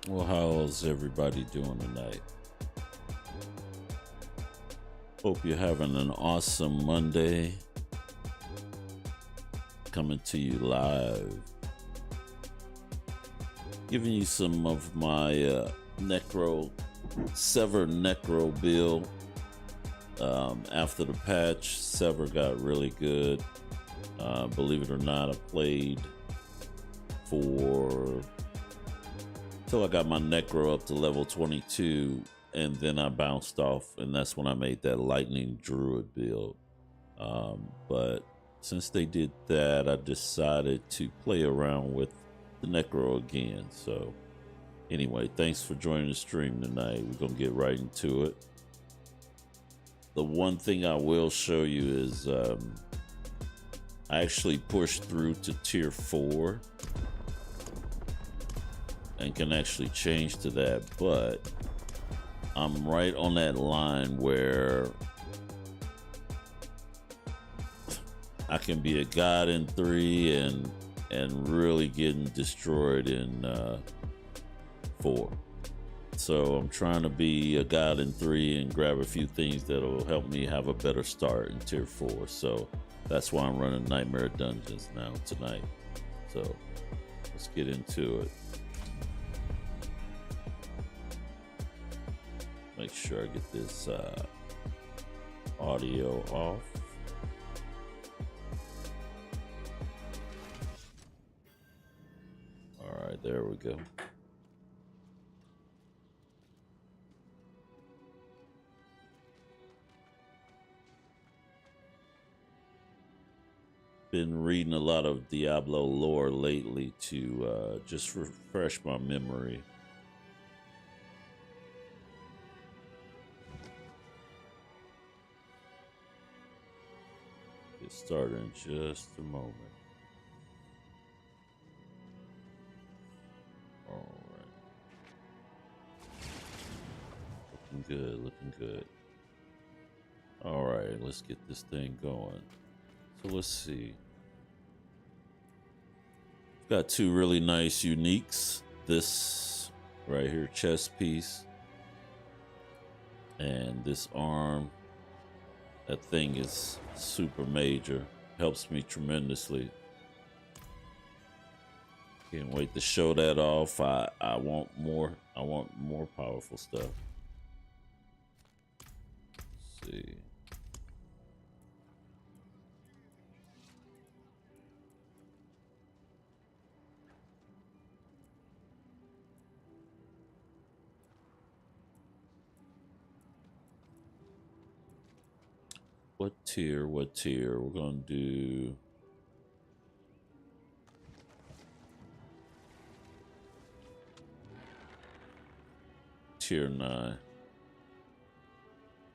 Well, how's everybody doing tonight? Hope you're having an awesome Monday. Coming to you live. Giving you some of my Necro, Sever Necro build. After the patch, Sever got really good. Believe it or not, I played for till I got my Necro up to level 22, and then I bounced off, and that's when I made that Lightning Druid build. But since they did that, I decided to play around with the Necro again. So anyway, thanks for joining the stream tonight. We're gonna get right into it. The one thing I will show you is I actually pushed through to tier 4 and can actually change to that, but I'm right on that line where I can be a god in 3 and really getting destroyed in 4. So I'm trying to be a god in 3 and grab a few things that'll help me have a better start in tier 4. So that's why I'm running Nightmare Dungeons now tonight. So let's get into it. Make sure I get this audio off. All right, there we go. Been reading a lot of Diablo lore lately to just refresh my memory. Get started in just a moment. All right. Looking good, looking good. All right, let's get this thing going. So let's see. Got two really nice uniques. This right here, chest piece, and this arm. That thing is super major. Helps me tremendously. Can't wait to show that off. I want more. I want more powerful stuff. Let's see. What tier? What tier? We're gonna do tier 9.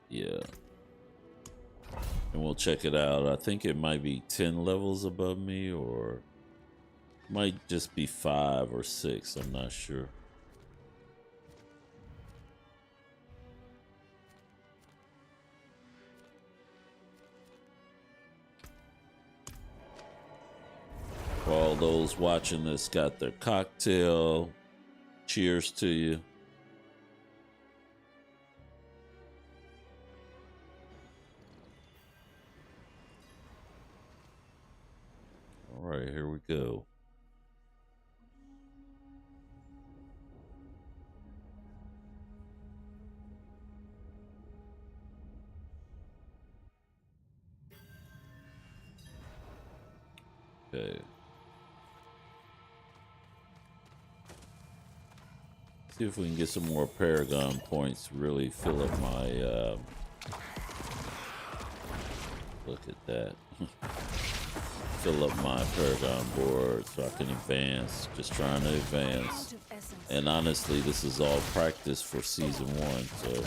Yeah. And we'll check it out. I think it might be 10 levels above me, or might just be 5 or 6. I'm not sure. For all those watching this got their cocktail, cheers to you. All right, here we go. Okay. See if we can get some more Paragon points to really fill up my look at that. Fill up my Paragon board so I can advance. Just trying to advance. And honestly, this is all practice for season 1, so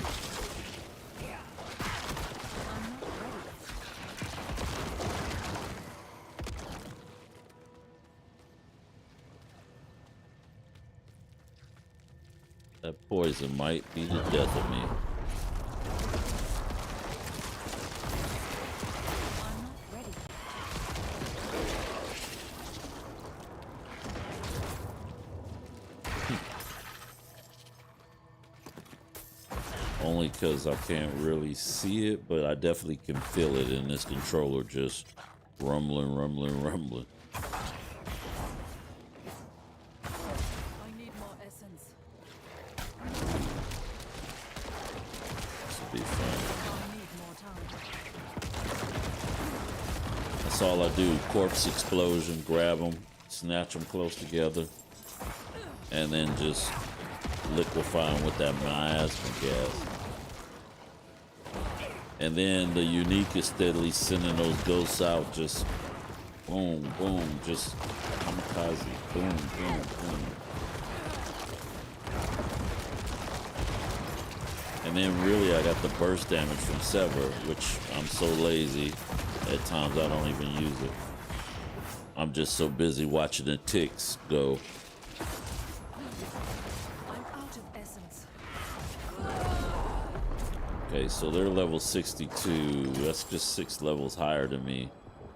that poison might be the death of me. only because I can't really see it, but I definitely can feel it in this controller, just rumbling, rumbling, rumbling. I need more essence. This will be fun. I need more time. That's all I do. Corpse explosion, grab them, snatch them close together, and then just liquefy them with that miasma gas. And then the unique is steadily sending those ghosts out, just boom, boom, just kamikaze, boom, boom, boom. And then really I got the burst damage from Sever, which I'm so lazy, at times I don't even use it. I'm just so busy watching the ticks go. I'm out of essence. Okay, so they're level 62. That's just 6 levels higher than me.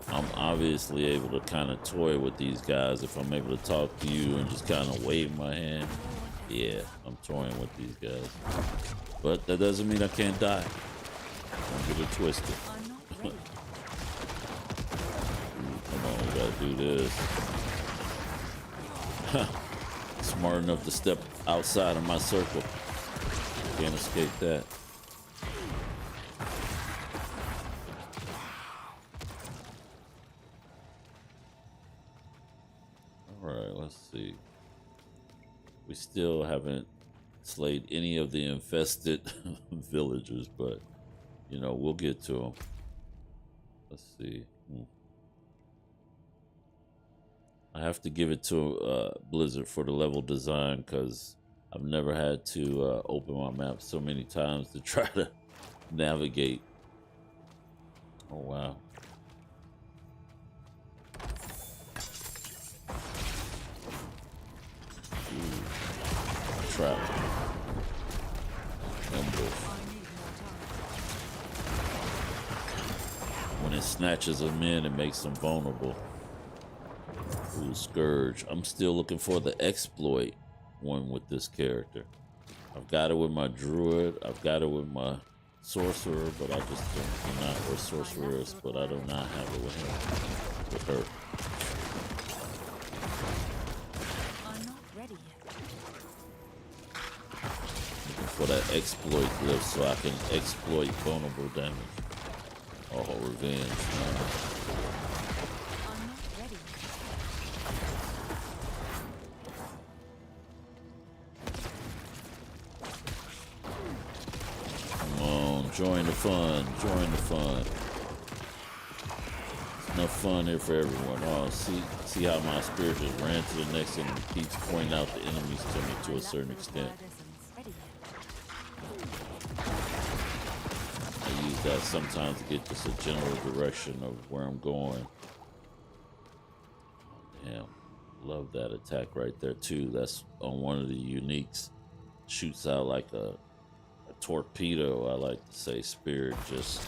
I'm obviously able to kind of toy with these guys if I'm able to talk to you and just kind of wave my hand. Yeah, I'm toying with these guys. But that doesn't mean I can't die. Don't get it twisted. I'm not ready. Come on, we gotta do this. Smart enough to step outside of my circle. Can't escape that. Alright, let's see. We still haven't slayed any of the infested villagers, but you know, we'll get to them. Let's see. I have to give it to Blizzard for the level design, because I've never had to open my map so many times to try to navigate. Oh wow. Ooh. Trap. When it snatches them in, it makes them vulnerable. Ooh, Scourge. I'm still looking for the exploit one with this character. I've got it with my druid. I've got it with my sorcerer, but I just do not, or sorceress, but I do not have it with him, with her. I'm not ready yet. Looking for that exploit glyph so I can exploit vulnerable damage. Oh, revenge. I'm not ready. Come on, join the fun. Join the fun. There's enough fun here for everyone. Oh, see how my spirit just ran to the next enemy. Keeps pointing out the enemies to me to a certain extent. I use that sometimes to get just a general direction of where I'm going. Damn, love that attack right there too. That's on one of the uniques. Shoots out like a torpedo, I like to say. Spirit, just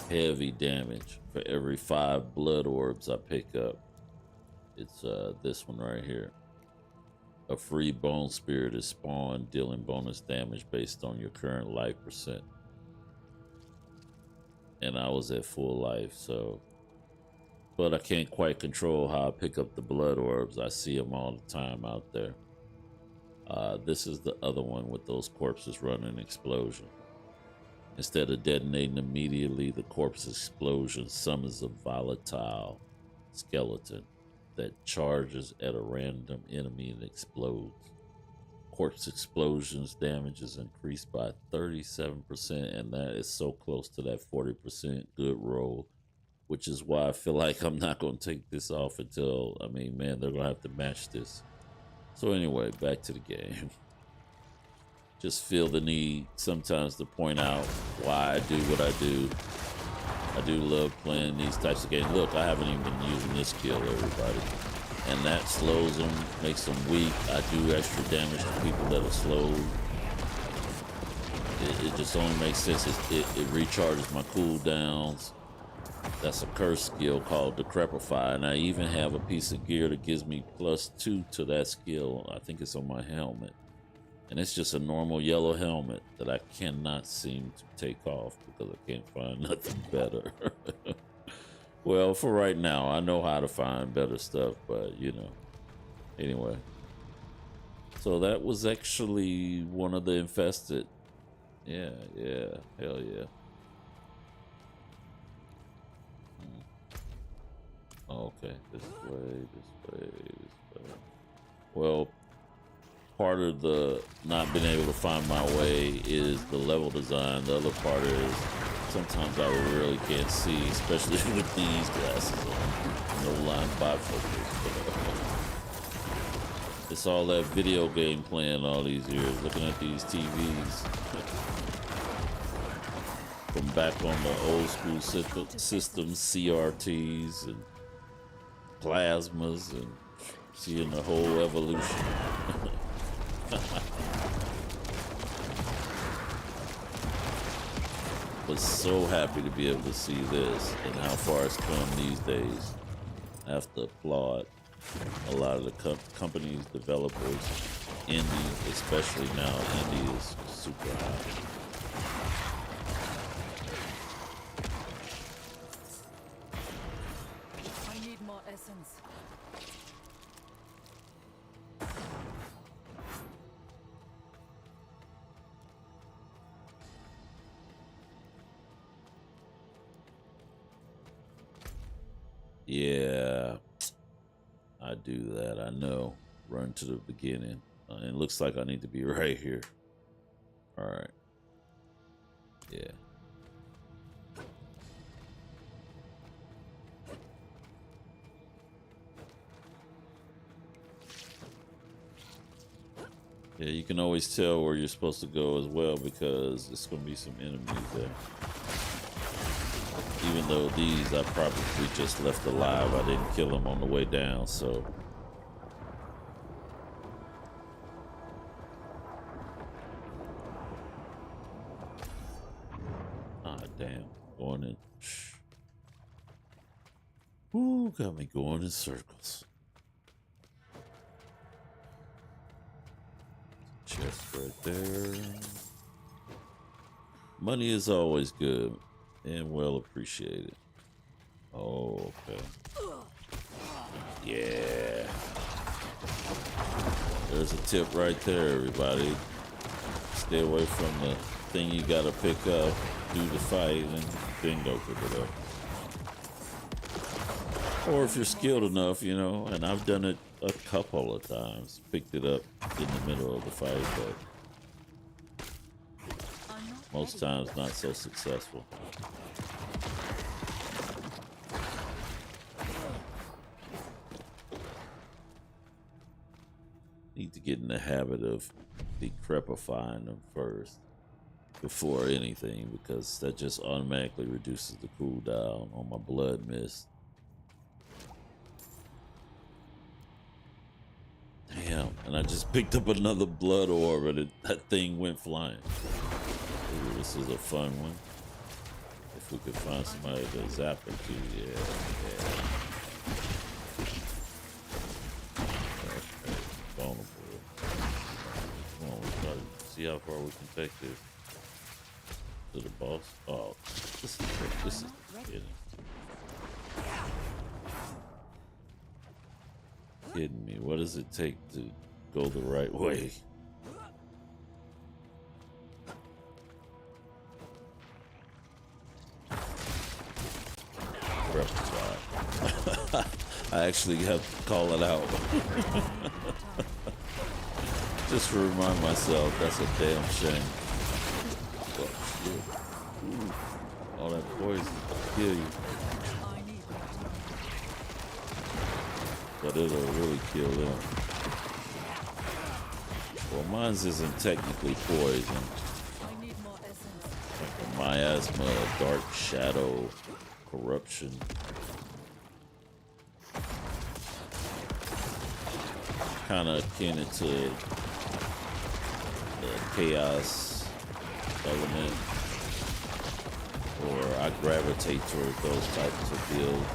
heavy damage for every 5 blood orbs I pick up. It's this one right here. A free bone spirit is spawned, dealing bonus damage based on your current life percent. And I was at full life, so. But I can't quite control how I pick up the blood orbs. I see them all the time out there. This is the other one with those corpses running explosion. Instead of detonating immediately, the corpse explosion summons a volatile skeleton that charges at a random enemy and explodes. Corpse explosions damage is increased by 37%, and that is so close to that 40% good roll, which is why I feel like I'm not going to take this off until, I mean, man, they're going to have to match this. So anyway, back to the game. Just feel the need sometimes to point out why I do what I do. I do love playing these types of games. Look, I haven't even been using this skill, everybody. And that slows them, makes them weak. I do extra damage to people that are slowed. It just only makes sense. It recharges my cooldowns. That's a curse skill called Decrepify, and I even have a piece of gear that gives me +2 to that skill. I think it's on my helmet, And it's just a normal yellow helmet that I cannot seem to take off because I can't find nothing better. Well, for right now, I know how to find better stuff, but you know, anyway. So that was actually one of the infested. Yeah, hell yeah. Okay, this way. Well, part of the not being able to find my way is the level design. The other part is sometimes I really can't see, especially with these glasses on. No line bifocals. It's all that video game playing all these years, looking at these TVs. From back on the old school systems, CRTs and plasmas, and seeing the whole evolution. But so happy to be able to see this and how far it's come these days. I have to applaud a lot of the companies, developers, indie, especially now. Indie is super high. I need more essence. Yeah, I do that. I know. Run to the beginning. It looks like I need to be right here. All right. Yeah. Yeah, you can always tell where you're supposed to go as well because there's going to be some enemies there. Even though these I probably just left alive, I didn't kill them on the way down, so. Ah, damn. Going in. Ooh, got me going in circles. Chest right there. Money is always good and well appreciated. Oh, okay. Yeah. There's a tip right there, everybody. Stay away from the thing you gotta pick up, do the fight, and then go pick it up. Or if you're skilled enough, you know, and I've done it a couple of times, picked it up in the middle of the fight, but most times not so successful. Need to get in the habit of decrepifying them first before anything, because that just automatically reduces the cooldown on my blood mist. Damn, and I just picked up another blood orb and that thing went flying. Ooh, this is a fun one. If we could find somebody to zap it to, yeah. Okay, vulnerable. Come on, we gotta see how far we can take this. To the boss. Oh, this is kidding. Kidding me. What does it take to go the right way? I actually have to call it out. Just to remind myself, that's a damn shame. Oh, shit. Ooh, all that poison will kill you. But it'll really kill them. Well, mine's isn't technically poison. Like a miasma, dark shadow, corruption. Kind of akin to the chaos element, or I gravitate toward those types of builds.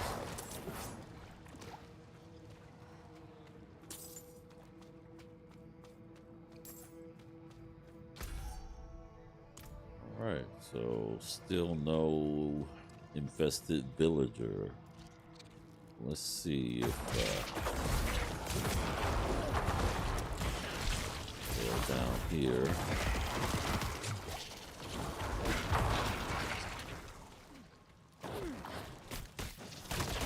Alright, so still no infested villager. Let's see if they're down here.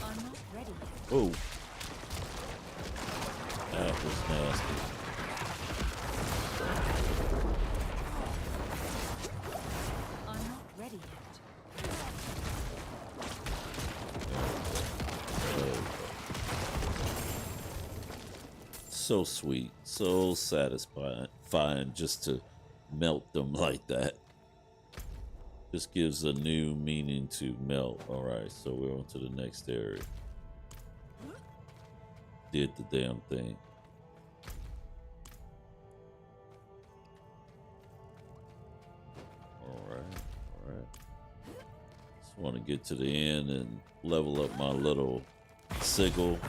I'm not ready. Oh, that was nasty. I'm not ready yet. So sweet, so satisfying just to melt them like that. Just gives a new meaning to melt. All right, so we're on to the next area. Did the damn thing. All right. Just want to get to the end and level up my little sigil.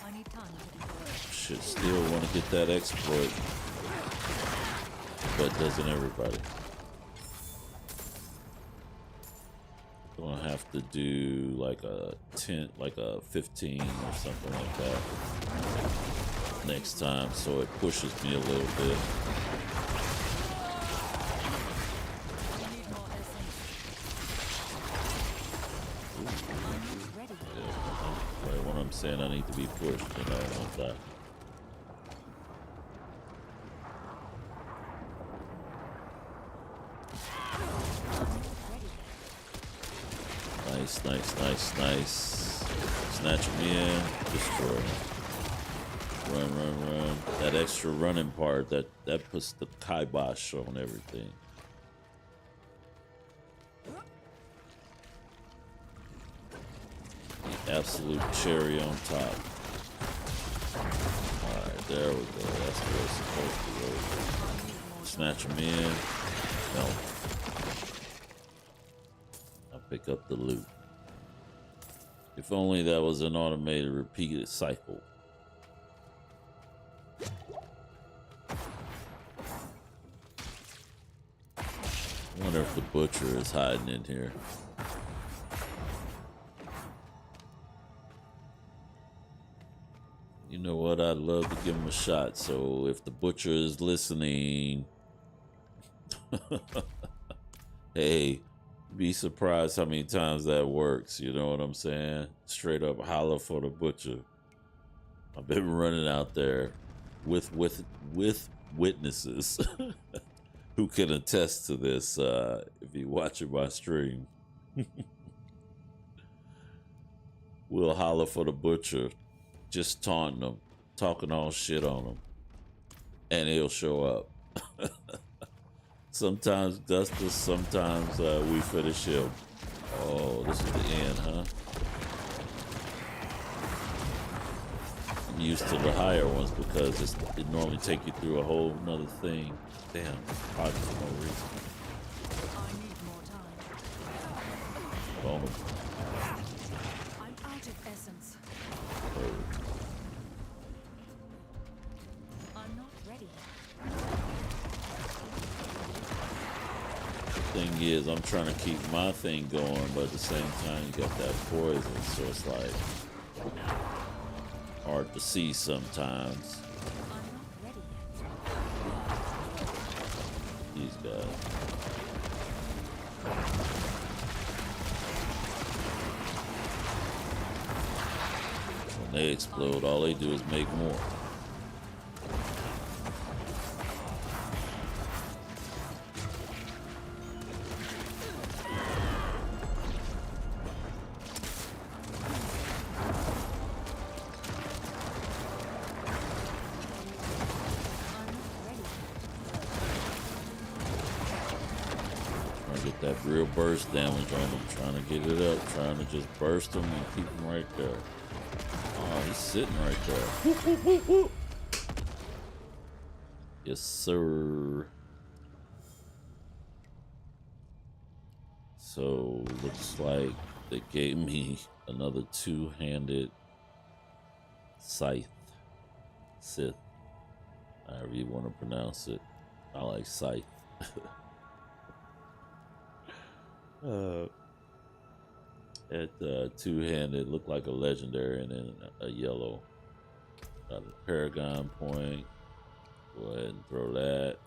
I need time to deploy. Should still want to get that exploit, but doesn't everybody? Gonna have to do like a 10, like a 15 or something like that next time, so it pushes me a little bit. I need more essence. I'm not ready. Yeah, right when I'm saying I need to be pushed, you know, like that. Nice. Snatch him in, destroy him. Run. That extra running part, that puts the kibosh on everything. The absolute cherry on top. Alright, there we go. That's where it's supposed to go. Snatch him in. No. I'll pick up the loot. If only that was an automated repeated cycle. I wonder if the butcher is hiding in here. You know what? I'd love to give him a shot. So if the butcher is listening, hey, be surprised how many times that works. You know what I'm saying? Straight up holler for the butcher. I've been running out there with witnesses who can attest to this. If you watching my stream, we'll holler for the butcher, just taunting him, talking all shit on him, and he'll show up. Sometimes Dustin, sometimes we finish him. Oh, this is the end, huh? I'm used to the higher ones because it normally take you through a whole nother thing. Damn, probably for no reason. I need more time. Boom. I'm out of essence. Oh. I'm not ready. Thing is, I'm trying to keep my thing going, but at the same time, you got that poison, so it's like hard to see sometimes. I'm not ready yet. These guys. When they explode, all they do is make more. That real burst damage on them, trying to get it up, trying to just burst them and keep them right there. Oh, he's sitting right there. Whoop, whoop, whoop, whoop. Yes, sir. So looks like they gave me another two-handed scythe, however you want to pronounce it. I like scythe. Uh, at two-handed, looked like a legendary, and then a yellow. Got a Paragon point. Go ahead and throw that.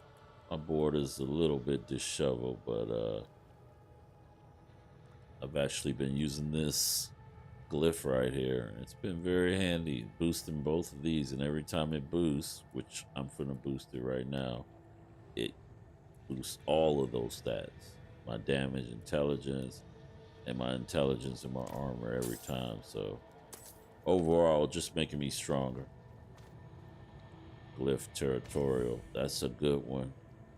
My board is a little bit disheveled, but I've actually been using this glyph right here. It's been very handy, boosting both of these, and every time it boosts, which I'm finna boost it right now, it boosts all of those stats. My damage, intelligence, and my intelligence and my armor every time. So overall, just making me stronger. Glyph territorial, that's a good one.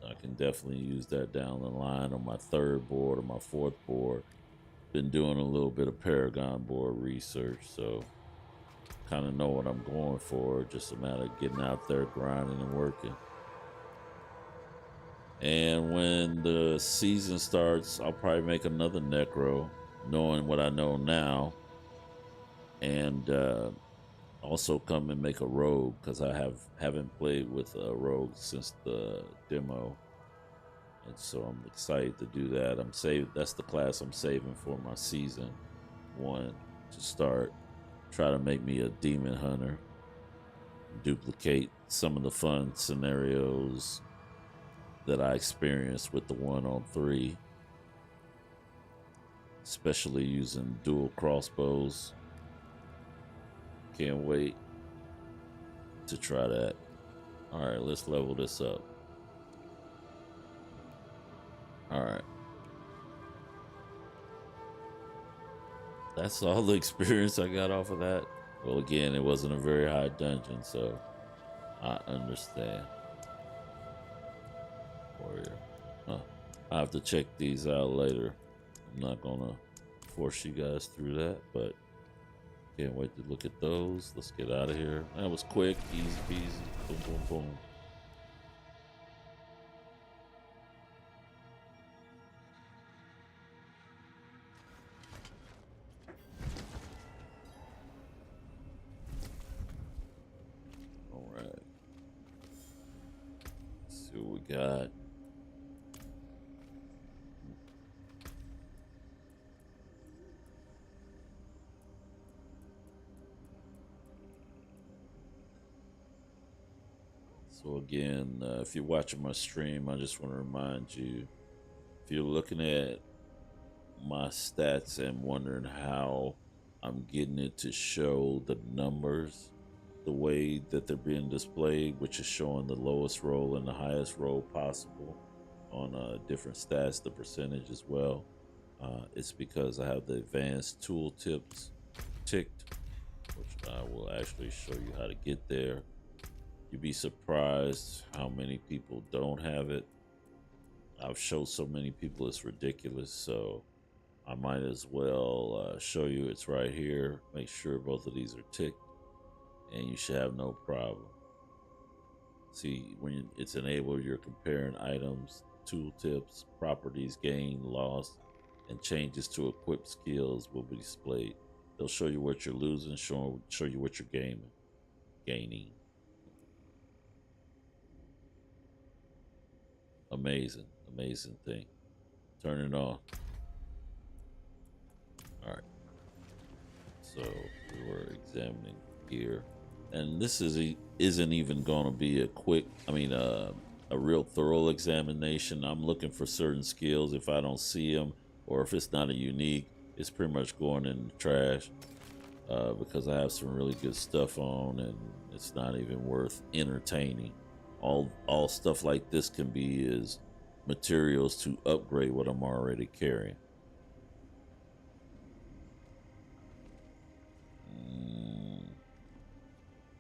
I can definitely use that down the line on my third board or my fourth board. Been doing a little bit of Paragon board research, so kind of know what I'm going for. Just a matter of getting out there, grinding and working. And when the season starts, I'll probably make another Necro, knowing what I know now, and also come and make a Rogue because I haven't played with a Rogue since the demo, and so I'm excited to do that. That's the class I'm saving for my season 1 to start. Try to make me a Demon Hunter, duplicate some of the fun scenarios that I experienced with the 1-on-3, especially using dual crossbows. Can't wait to try that. All right, let's level this up. All right. That's all the experience I got off of that. Well, again, it wasn't a very high dungeon, so I understand. Warrior. Huh. I have to check these out later. I'm not gonna force you guys through that, but can't wait to look at those. Let's get out of here. That was quick, easy peasy. Boom, boom, boom. All right. Let's see what we got. So again, if you're watching my stream, I just want to remind you, if you're looking at my stats and wondering how I'm getting it to show the numbers the way that they're being displayed, which is showing the lowest roll and the highest roll possible on different stats, the percentage as well. It's because I have the advanced tooltips ticked, which I will actually show you how to get there. You'd be surprised how many people don't have it. I've showed so many people it's ridiculous, so I might as well show you it's right here. Make sure both of these are ticked, and you should have no problem. See, when it's enabled, you're comparing items, tooltips, properties gained, lost, and changes to equipped skills will be displayed. They'll show you what you're losing, show you what you're gaining. Amazing thing. Turn it on. All right. So we were examining here, and this isn't even going to be a quick. A real thorough examination. I'm looking for certain skills. If I don't see them, or if it's not a unique, it's pretty much going in the trash because I have some really good stuff on, and it's not even worth entertaining. All stuff like this can be is materials to upgrade what I'm already carrying.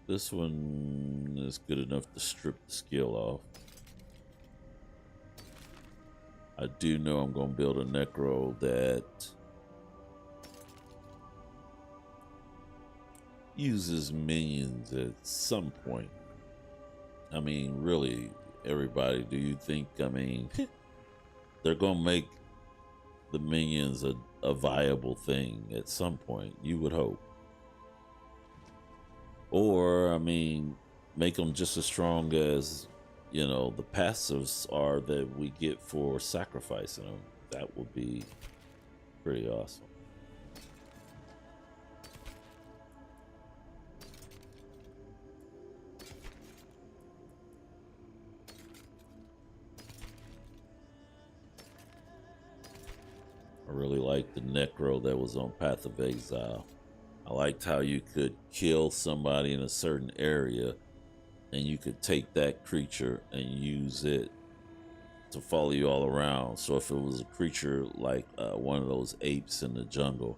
This one is good enough to strip the skill off. I do know I'm going to build a Necro that uses minions at some point. I mean, really, everybody, do you think, they're going to make the minions a viable thing at some point? You would hope. Or, make them just as strong as, the passives are that we get for sacrificing them. That would be Pretty awesome. I really liked the Necro that was on Path of Exile. I liked how you could kill somebody in a certain area and you could take that creature and use it to follow you all around. So if it was a creature like one of those apes in the jungle,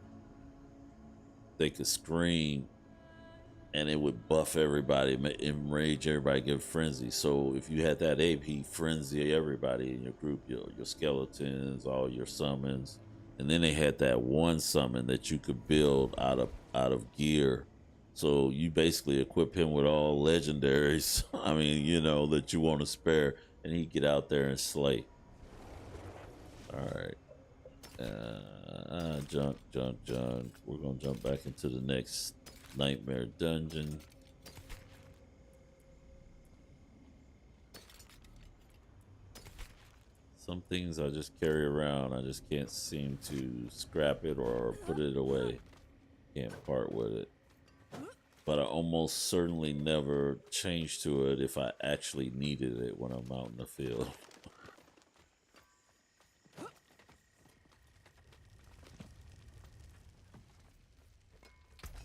they could scream and it would buff everybody, enrage everybody, give frenzy. So if you had that ape, he frenzy everybody in your group, your skeletons, all your summons. And then they had that one summon that you could build out of gear. So you basically equip him with all legendaries. I mean, that you want to spare, and he get out there and slay. All right. Junk. We're gonna jump back into the next nightmare dungeon. Some things I just carry around. I just can't seem to scrap it or put it away. Can't part with it. But I almost certainly never change to it if I actually needed it when I'm out in the field.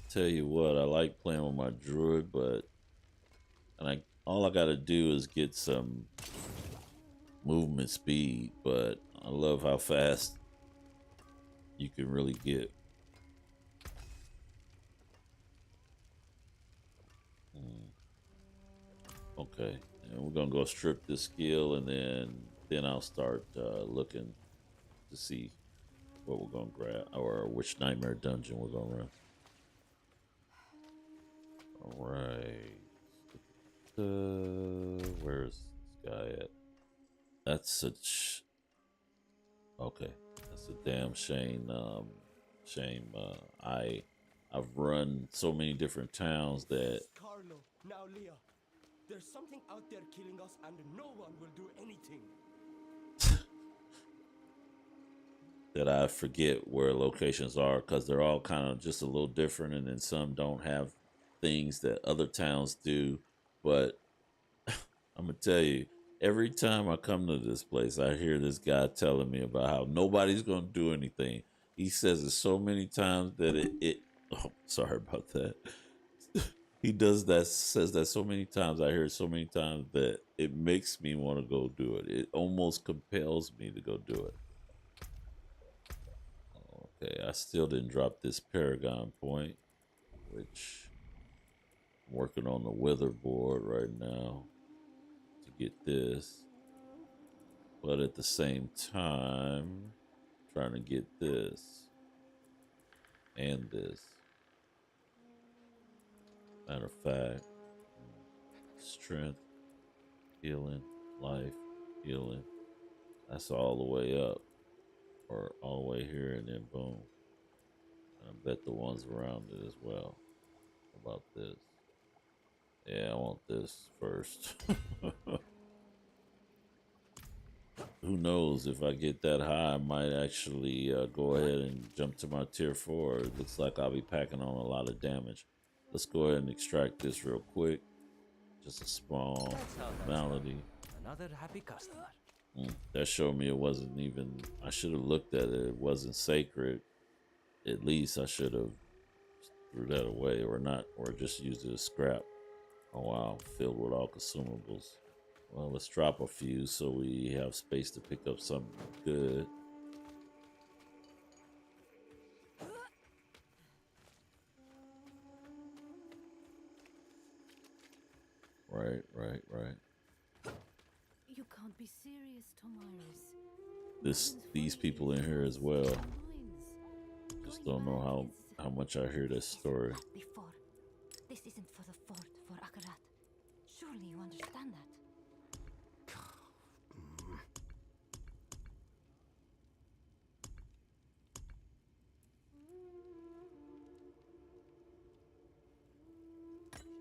Tell you what, I like playing with my druid, but all I gotta do is get some movement speed, but I love how fast you can really get. Okay, and we're gonna go strip this skill, and then I'll start looking to see what we're gonna grab or which nightmare dungeon we're gonna run. All right, where's this guy at? That's such okay. That's a damn shame. Shame. I've run so many different towns that Carlo, now Leah. There's something out there killing us and no one will do anything. that I forget where locations are because they're all kind of just a little different, and then some don't have things that other towns do. But I'm gonna tell you, every time I come to this place, I hear this guy telling me about how nobody's gonna do anything. He says it so many times that it oh, sorry about that. He does that, says that so many times. I hear it so many times that it makes me want to go do it. It almost compels me to go do it. Okay, I still didn't drop this Paragon point, which I'm working on the wither board right now to get this. But at the same time, trying to get this and this. Matter of fact, strength, healing, life, healing. That's all the way up, or all the way here, and then boom. And I bet the ones around it as well. How about this? Yeah, I want this first. Who knows, if I get that high, I might actually go ahead and jump to my tier 4. It looks like I'll be packing on a lot of damage. Let's go ahead and extract this real quick. Just a small malady. Another happy customer. That showed me it wasn't even, I should have looked at it. It wasn't sacred. At least I should have threw that away, or not, or just used it as scrap. Oh wow, filled with all consumables. Well, let's drop a few so we have space to pick up something good. Right. You can't be serious, Tomaris. These people in here as well. Just don't know how much I hear this story. Before. This isn't for the fort, for Akarat. Surely you understand that.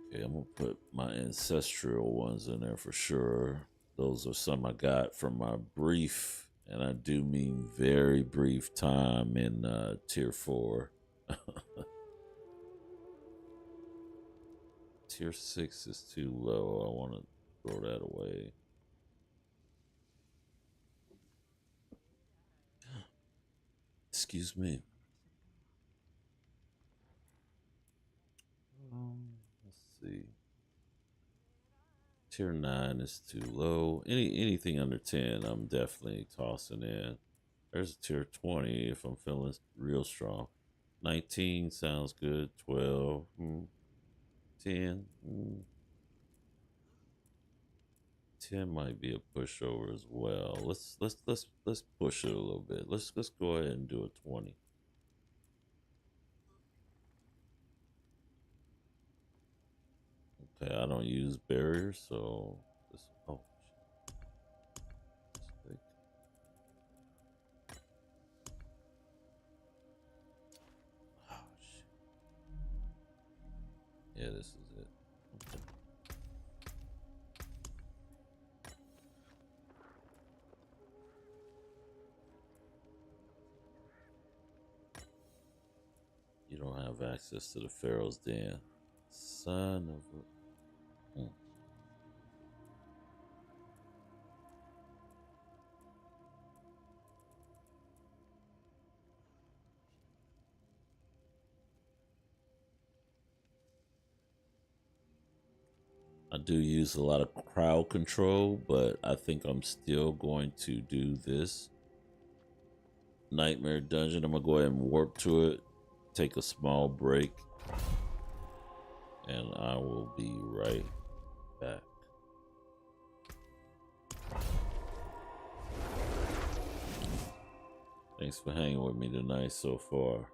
Okay, I'm gonna put my ancestral ones in there for sure. Those are some I got from my brief And I do mean very brief time in tier 4. Tier 6 is too low. I want to throw that away. Excuse me. Let's see. Tier 9 is too low. Anything under 10, I'm definitely tossing in. There's a tier 20 if I'm feeling real strong. 19 sounds good. 12, 10. 10 might be a pushover as well. Let's push it a little bit. Let's go ahead and do a 20. Okay, I don't use barriers, so this. Oh, shit. Oh shit. Yeah, this is it. Okay. You don't have access to the Pharaoh's Den. Son of a. I do use a lot of crowd control, but I think I'm still going to do this Nightmare Dungeon. I'm going to go ahead and warp to it, take a small break, and I will be right back. Thanks for hanging with me tonight so far.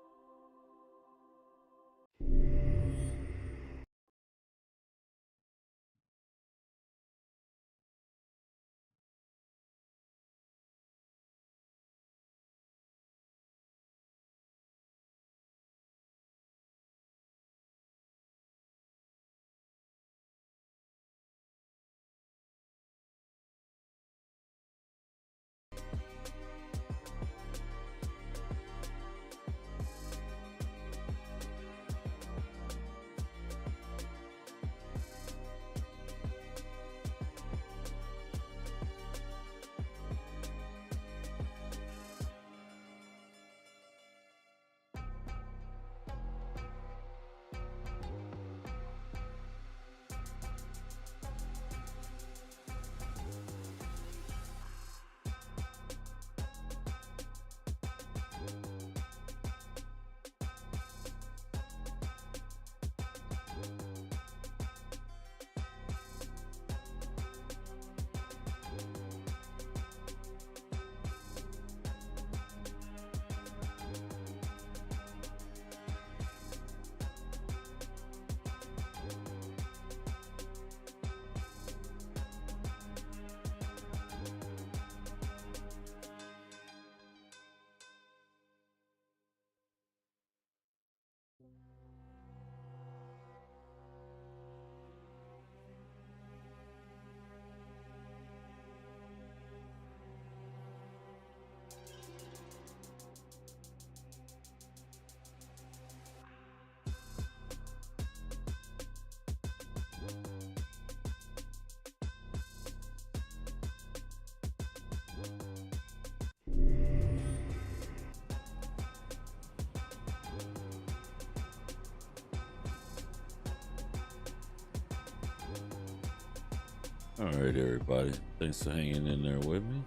All right, everybody. Thanks for hanging in there with me.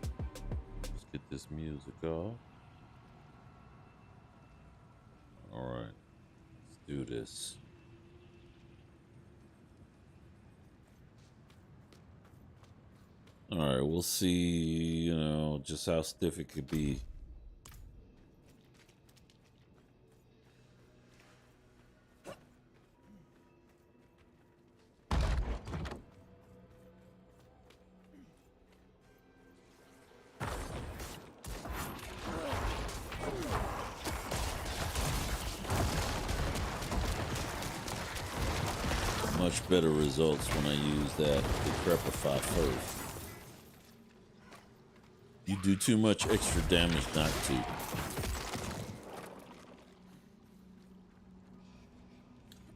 Let's get this music off. All right, let's do this. All right, we'll see, just how stiff it could be. Much better results when I use that Decrepify first. You You do too much extra damage not to.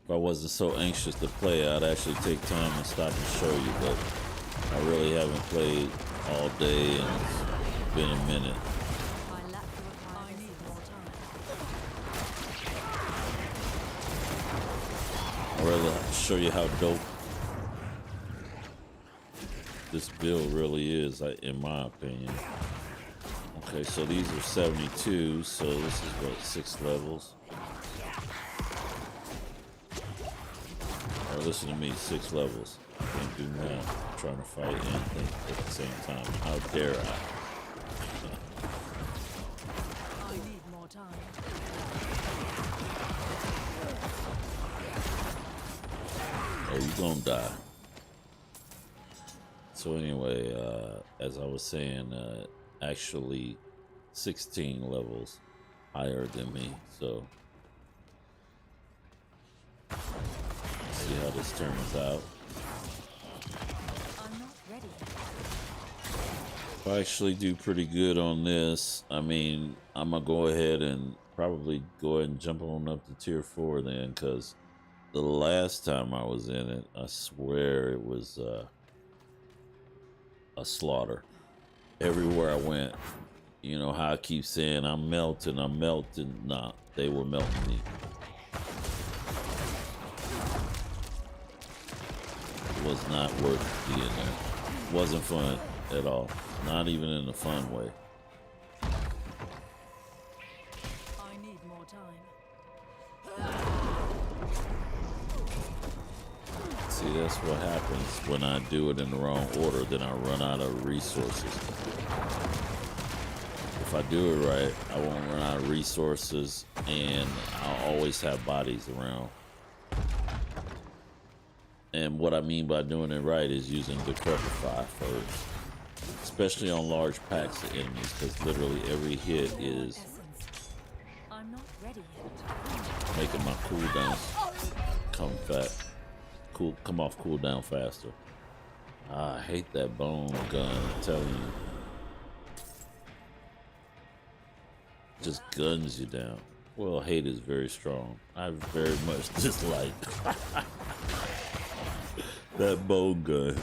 If I wasn't so anxious to play, I'd actually take time and stop and show you, but I really haven't played all day and it's been a minute. I need more time. I'd rather show you how dope this build really is, in my opinion. Okay, so these are 72, so this is what, 6 levels? Or listen to me, 6 levels. I can't do math. I'm trying to fight anything at the same time. How dare I? I need more time. Oh, you gonna die. So anyway, as I was saying, actually 16 levels higher than me, so see how this turns out. I'm not ready. If I actually do pretty good on this, I mean, I'm gonna go ahead and probably go ahead and jump on up to tier 4 then, because the last time I was in it, I swear it was a slaughter. Everywhere I went, you know how I keep saying I'm melting. Nah, they were melting me. It was not worth being there. Wasn't fun at all. Not even in a fun way. I need more time. See, that's what happens when I do it in the wrong order. Then I run out of resources. If I do it right, I won't run out of resources, and I'll always have bodies around. And what I mean by doing it right is using Decrepify first, especially on large packs of enemies, because literally every hit is I'm not ready yet. making my cooldowns come off cooldown faster. I hate that bone gun, I'm telling you. Just guns you down. Well, hate is very strong. I very much dislike that bone gun.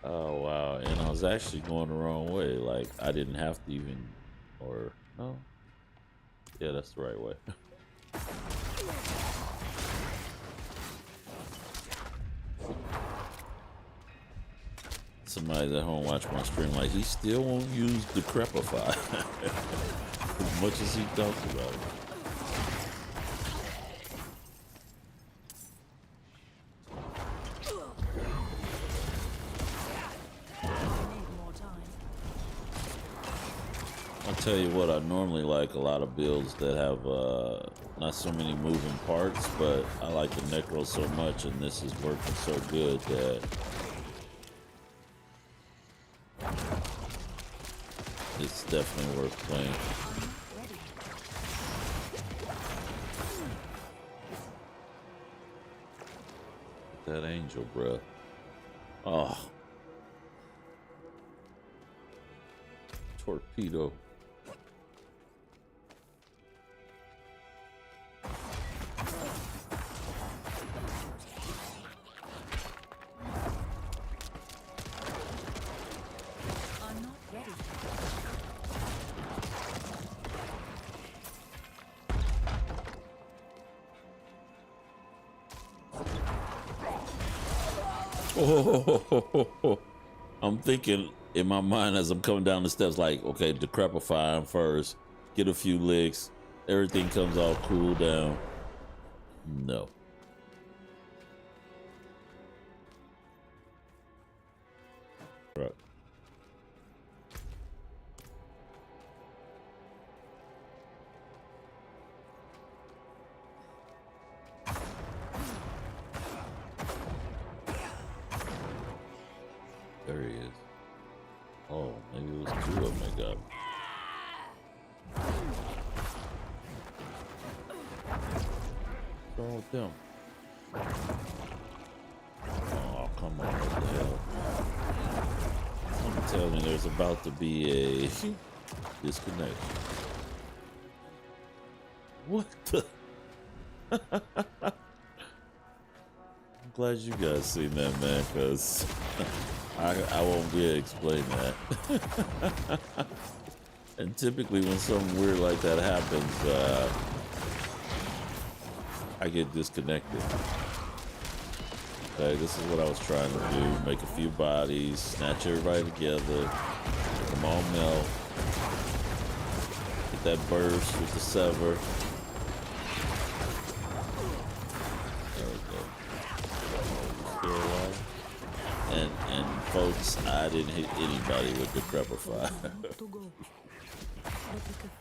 Oh wow, and I was actually going the wrong way. Like I didn't have to even, or no, yeah, that's the right way. Somebody at home watch my stream like he still won't use Decrepify as much as he talks about it. I'll tell you what, I normally like a lot of builds that have not so many moving parts, but I like the Necro so much, and this is working so good that it's definitely worth playing. That angel, bruh. Oh. Torpedo. I'm not ready. Oh, I'm thinking in my mind as I'm coming down the steps, like, okay, Decrepify him first, get a few licks, everything comes all cool down. No. Right. There he is. Oh, maybe it was 2 of them that got him. What's wrong with them? Oh, come on, what the hell? telling you, there's about to be a disconnection. What the? I'm glad you guys seen that, man, because I won't be able to explain that. And typically when something weird like that happens, I get disconnected. Okay, this is what I was trying to do. Make a few bodies, snatch everybody together, make them all melt. Get that burst with the sever. There we go. Still alive. And folks, I didn't hit anybody with the Decrepify.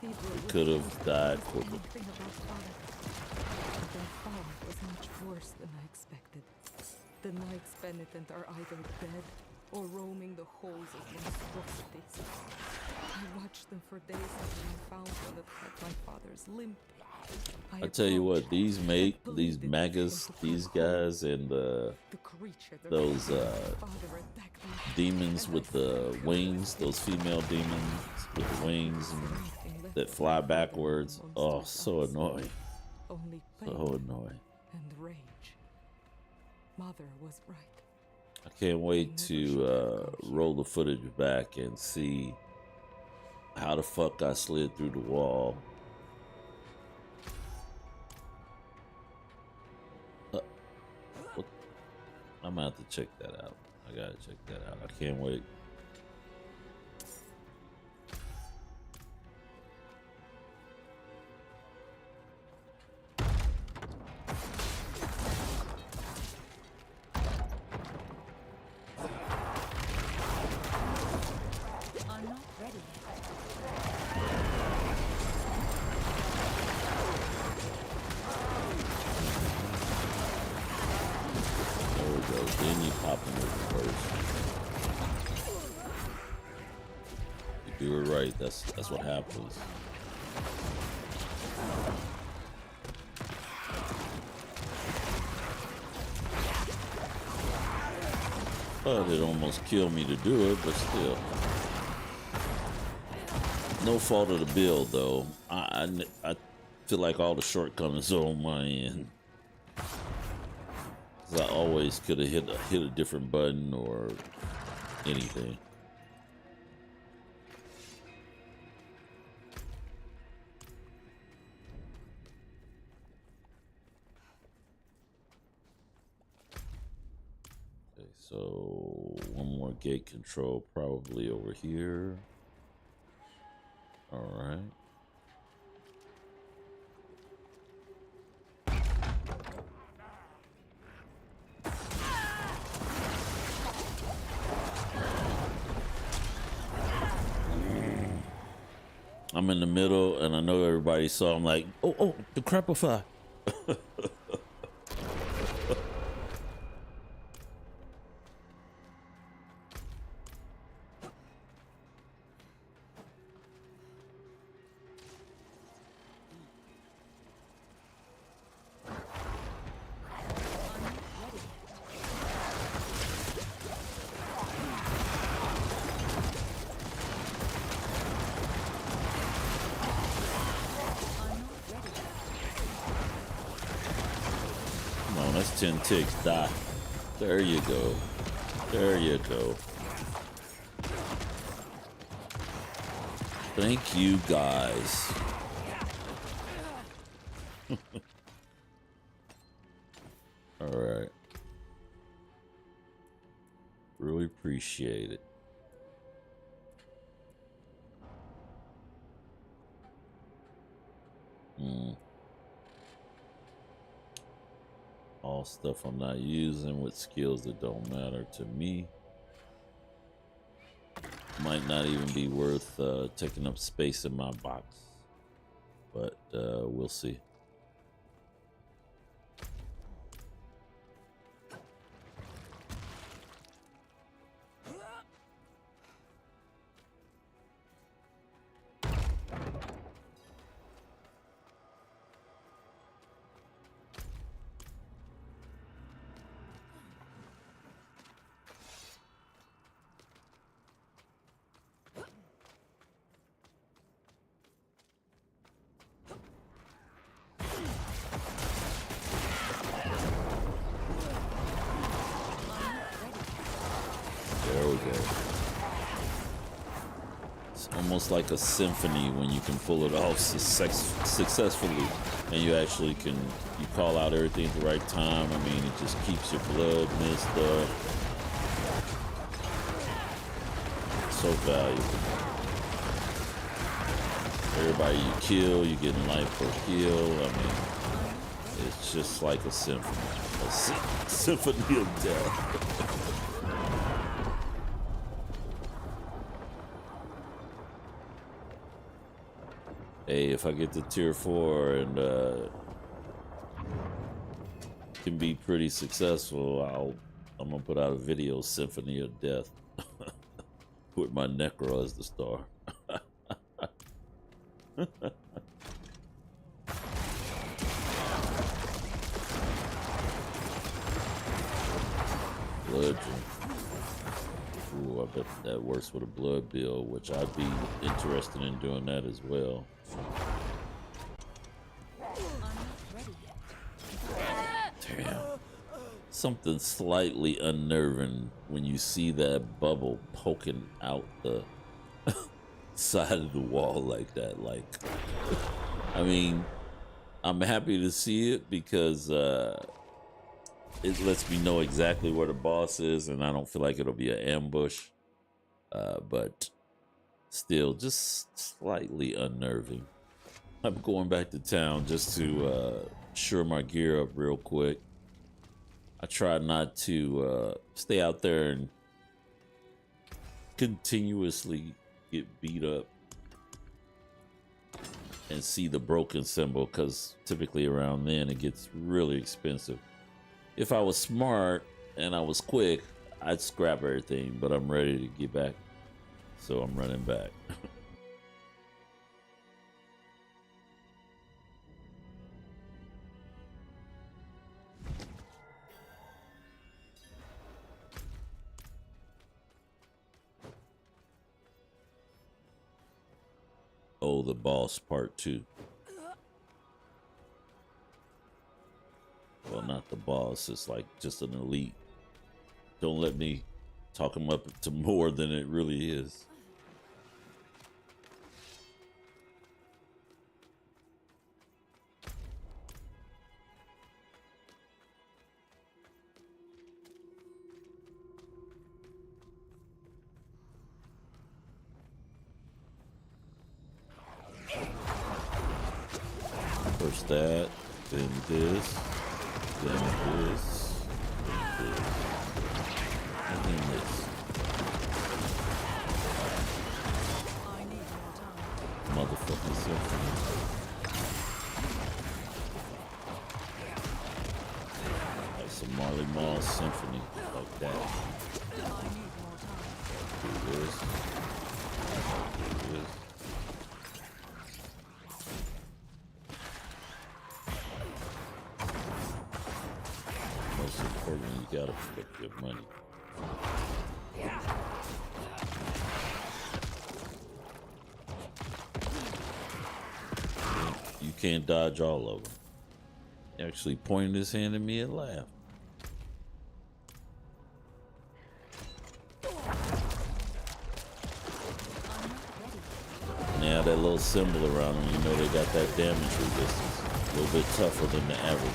We could have died quicker. Worse than I expected. The knights penitent are either dead or roaming the halls of monstrosities. I watched them for days until I found one that had my father's limp. I tell you what, these magus, these guys, and those demons with the wings, those female demons with the wings and that fly backwards. Oh, so annoying. So annoying. And rage. Mother was right. I can't wait to roll the footage back and see how the fuck I slid through the wall. What? I'm gonna have to check that out. I gotta check that out. I can't wait. Then you pop them with the first. You do it right. That's what happens. But it almost killed me to do it, but still. No fault of the build, though. I feel like all the shortcomings are on my end. I always could have hit a different button or anything. Okay, so one more gate control probably over here. All right. I'm in the middle, and I know everybody saw. I'm like, oh, the Decrepify. That's 10 ticks. Die. There you go. There you go. Thank you, guys. All right. Really appreciate it. All stuff I'm not using with skills that don't matter to me. Might not even be worth taking up space in my box, but we'll see. It's almost like a symphony when you can pull it off successfully, and you actually can, you call out everything at the right time. I mean, it just keeps your blood mist up. So valuable. Everybody you kill, you get life per kill. I mean, it's just like a symphony. A symphony of death. Hey, if I get to tier 4 and can be pretty successful, I'm gonna put out a video, Symphony of Death, with my Necro as the star. Blood drink. Ooh, I bet that works with a blood bill, which I'd be interested in doing that as well. Damn. Something slightly unnerving when you see that bubble poking out the side of the wall like that. Like, I mean, I'm happy to see it because it lets me know exactly where the boss is, and I don't feel like it'll be an ambush. But still, just slightly unnerving. I'm going back to town just to shore my gear up real quick. I try not to stay out there and continuously get beat up and see the broken symbol, because typically around then it gets really expensive. If I was smart and I was quick, I'd scrap everything, but I'm ready to get back, so I'm running back. Oh, the boss part 2. Well, not the boss, it's like just an elite. Don't let me talk him up to more than it really is. First that, then this, then this, then this, and then this. Motherfucking symphony. Like some Marley Marl symphony, like that. Do this. Do this. Most importantly, you gotta protect your money. You can't dodge all of them. He actually pointed his hand at me and laughed. Now that little symbol around them, you know they got that damage resistance. A little bit tougher than the average.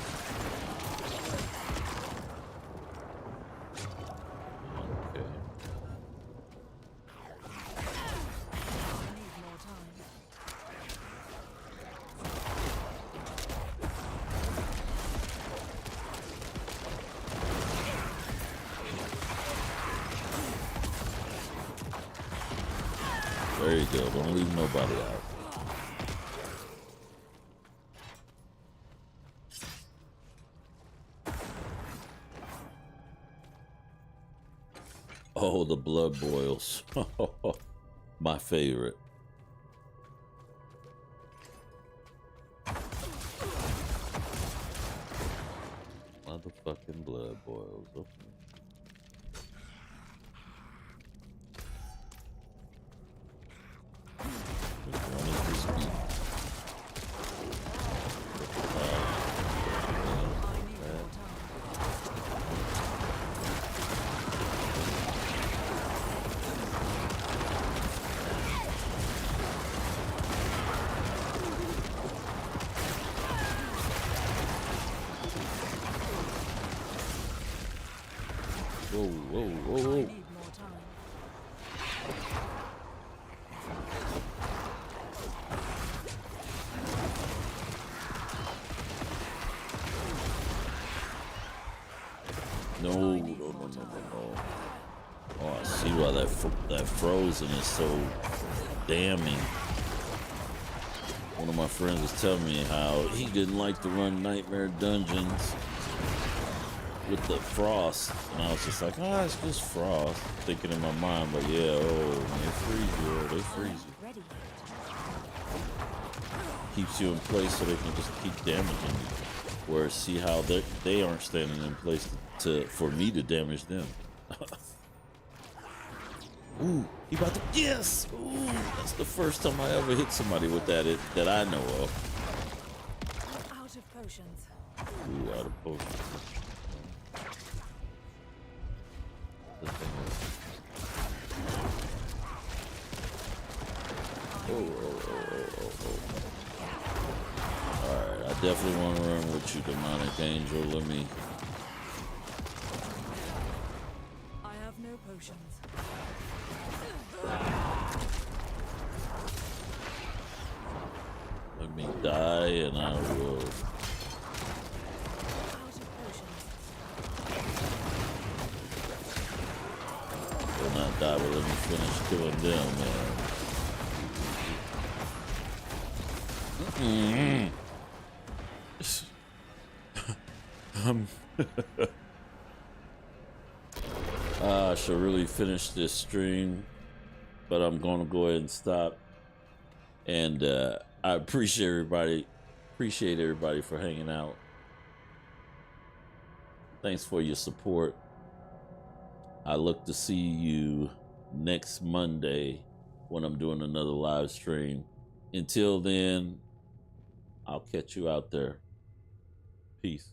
There you go. Don't leave nobody out. Oh, the blood boils. My favorite. Motherfucking blood boils. Okay. whoa, whoa, I whoa. need more time. No, no, no, no, no, no. Oh, I see why that frozen is so damning. One of my friends was telling me how he didn't like to run nightmare dungeons with the frost, and I was just like, it's just frost. Thinking in my mind, but yeah, when they freeze you, they freeze you. Ready. Keeps you in place so they can just keep damaging you. Whereas see how they aren't standing in place for me to damage them. Ooh, he about to, yes! Ooh, that's the first time I ever hit somebody with that I know of. I'm out of potions. Ooh, out of potions. The thing is... Oh. Alright, I definitely want to run with you, demonic angel. Let me... I have no potions. Let me die and I will... Out of potions. Will not die, but let me finish killing them, man. I should really finish this stream, but I'm going to go ahead and stop. And I appreciate everybody for hanging out. Thanks for your support. I look to see you next Monday when I'm doing another live stream. Until then, I'll catch you out there. Peace.